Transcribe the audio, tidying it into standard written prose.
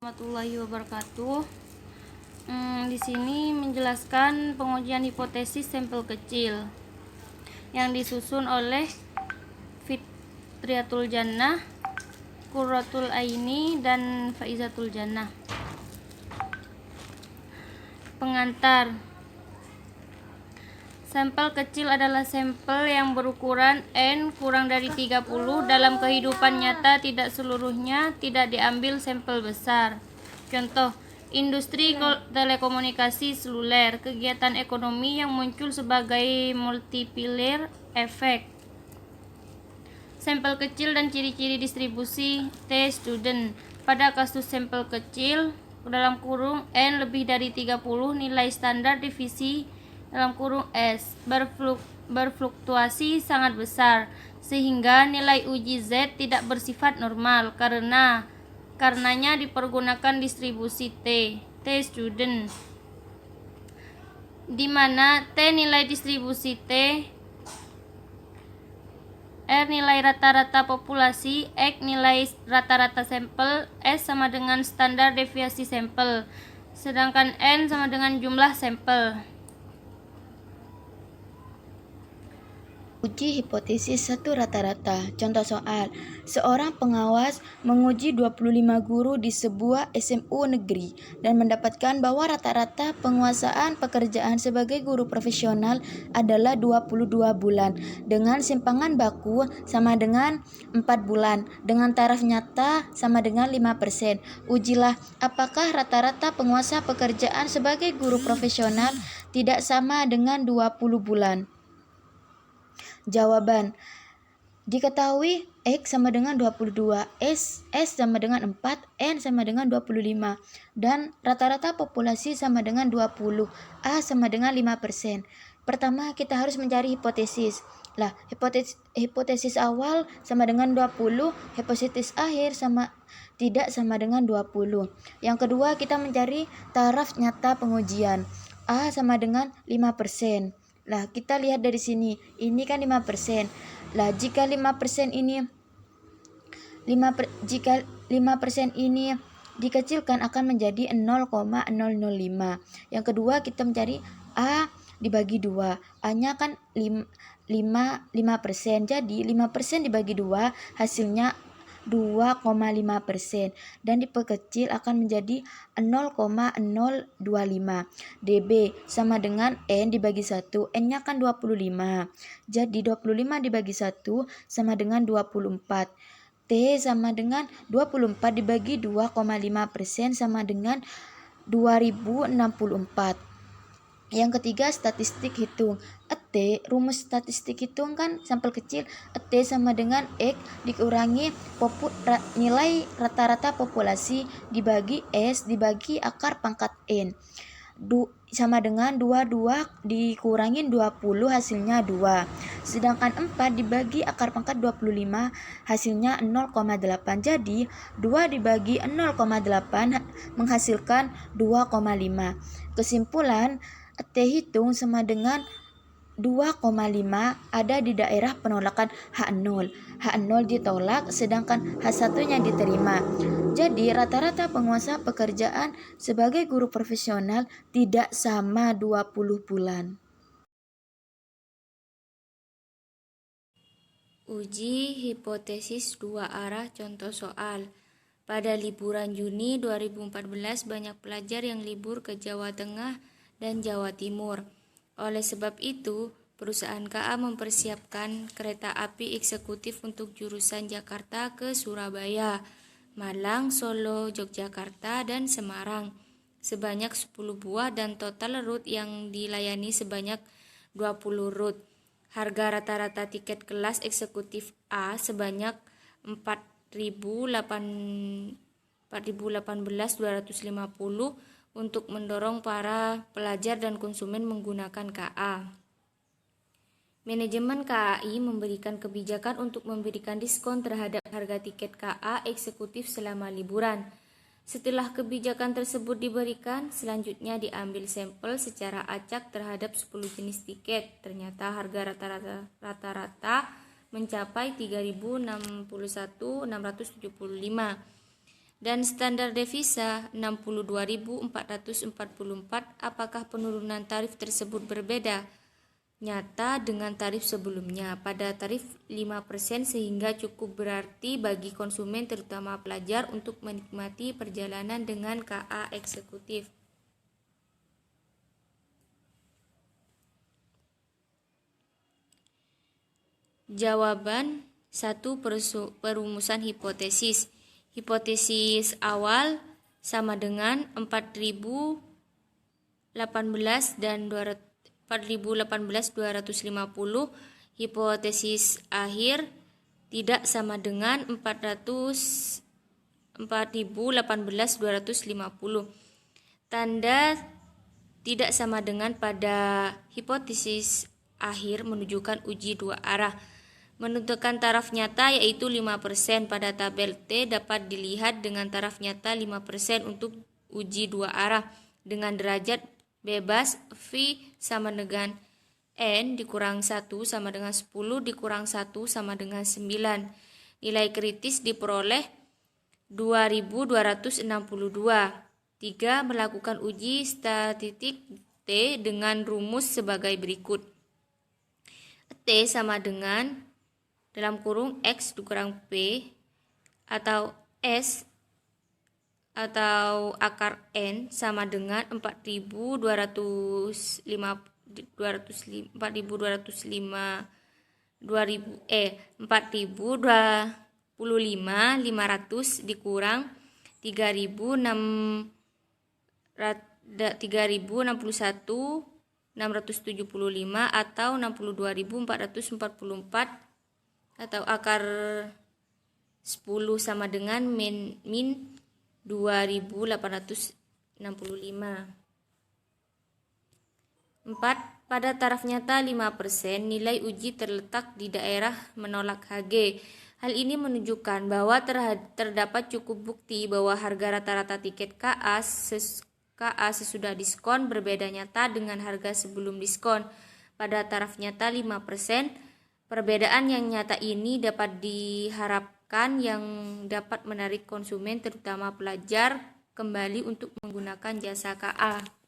Warahmatullahi wabarakatuh. Di sini menjelaskan pengujian hipotesis sampel kecil yang disusun oleh Fitriyatul Jannah, Qurratul Aini, dan Faizatul Jannah. Pengantar. Sampel kecil adalah sampel yang berukuran N kurang dari 30. Dalam kehidupan nyata tidak seluruhnya tidak diambil sampel besar. Contoh, industri telekomunikasi seluler, kegiatan ekonomi yang muncul sebagai multiplier effect. Sampel kecil dan ciri-ciri distribusi T student. Pada kasus sampel kecil dalam kurung N lebih dari 30, nilai standar divisi dalam kurung S berfluktuasi sangat besar sehingga nilai uji Z tidak bersifat normal karenanya dipergunakan distribusi T student, di mana T nilai distribusi T, R nilai rata-rata populasi, X nilai rata-rata sampel, S sama dengan standar deviasi sampel, sedangkan N sama dengan jumlah sampel. Uji hipotesis satu rata-rata. Contoh soal, seorang pengawas menguji 25 guru di sebuah SMU negeri dan mendapatkan bahwa rata-rata penguasaan pekerjaan sebagai guru profesional adalah 22 bulan dengan simpangan baku sama dengan 4 bulan dengan taraf nyata sama dengan 5%. Ujilah apakah rata-rata penguasa pekerjaan sebagai guru profesional tidak sama dengan 20 bulan. Jawaban. Diketahui X sama dengan 22, S sama dengan 4, N sama dengan 25, dan rata-rata populasi sama dengan 20, A sama dengan 5%. Pertama, kita harus mencari hipotesis. Lah, hipotesis awal sama dengan 20, hipotesis akhir tidak sama dengan 20. Yang kedua, kita mencari taraf nyata pengujian. A sama dengan 5%. Lah, kita lihat dari sini. Ini kan 5%. Lah, jika 5% ini dikecilkan akan menjadi 0,005. Yang kedua, kita mencari A dibagi 2. A-nya kan 5%. Jadi 5% dibagi 2 hasilnya 2,5% dan diperkecil akan menjadi 0,025. DB sama dengan N dibagi 1. N-nya kan 25. Jadi 25 dibagi 1 sama dengan 24. T sama dengan 24 dibagi 2,5% sama dengan 2064. Yang ketiga, statistik hitung. Rumus statistik hitung kan sampel kecil. T sama dengan X dikurangi nilai rata-rata populasi dibagi S dibagi akar pangkat N. Sama dengan 22 dikurangin 20 hasilnya 2. Sedangkan 4 dibagi akar pangkat 25 hasilnya 0,8. Jadi 2 dibagi 0,8 menghasilkan 2,5. Kesimpulan, T hitung sama dengan 2,5 ada di daerah penolakan H0. H0 ditolak sedangkan H1-nya diterima. Jadi rata-rata penguasa pekerjaan sebagai guru profesional tidak sama 20 bulan. Uji hipotesis dua arah contoh soal. Pada liburan Juni 2014 banyak pelajar yang libur ke Jawa Tengah dan Jawa Timur. Oleh sebab itu, perusahaan KA mempersiapkan kereta api eksekutif untuk jurusan Jakarta ke Surabaya, Malang, Solo, Yogyakarta, dan Semarang sebanyak 10 buah dan total rute yang dilayani sebanyak 20 rute. Harga rata-rata tiket kelas eksekutif A sebanyak 4.018.250 untuk mendorong para pelajar dan konsumen menggunakan KA. Manajemen KAI memberikan kebijakan untuk memberikan diskon terhadap harga tiket KA eksekutif selama liburan. Setelah kebijakan tersebut diberikan, selanjutnya diambil sampel secara acak terhadap 10 jenis tiket. Ternyata harga rata-rata mencapai 3.061.675. Dan standar devisa 62.444. Apakah penurunan tarif tersebut berbeda nyata dengan tarif sebelumnya? Pada tarif 5% sehingga cukup berarti bagi konsumen terutama pelajar untuk menikmati perjalanan dengan KA eksekutif. Jawaban 1. Perumusan hipotesis. Hipotesis awal sama dengan 4.018 dan 4.018.250. Hipotesis akhir tidak sama dengan 4.018.250. Tanda tidak sama dengan pada hipotesis akhir menunjukkan uji dua arah. Menentukan taraf nyata yaitu 5%. Pada tabel T dapat dilihat dengan taraf nyata 5% untuk uji dua arah dengan derajat bebas V sama dengan N dikurang 1 sama dengan 10 dikurang 1 sama dengan 9. Nilai kritis diperoleh 2262. 3. Melakukan uji statistik T dengan rumus sebagai berikut. T sama dengan dalam kurung X dikurang P atau S atau akar N sama dengan 4.255 dikurang 3.061.675 atau 62.444 atau akar 10 sama dengan min 2.865. 4. Pada taraf nyata 5%, nilai uji terletak di daerah menolak HG. Hal ini menunjukkan bahwa terdapat cukup bukti bahwa harga rata-rata tiket KA sesudah diskon berbeda nyata dengan harga sebelum diskon. Pada taraf nyata 5%, perbedaan yang nyata ini dapat diharapkan yang dapat menarik konsumen terutama pelajar kembali untuk menggunakan jasa KA.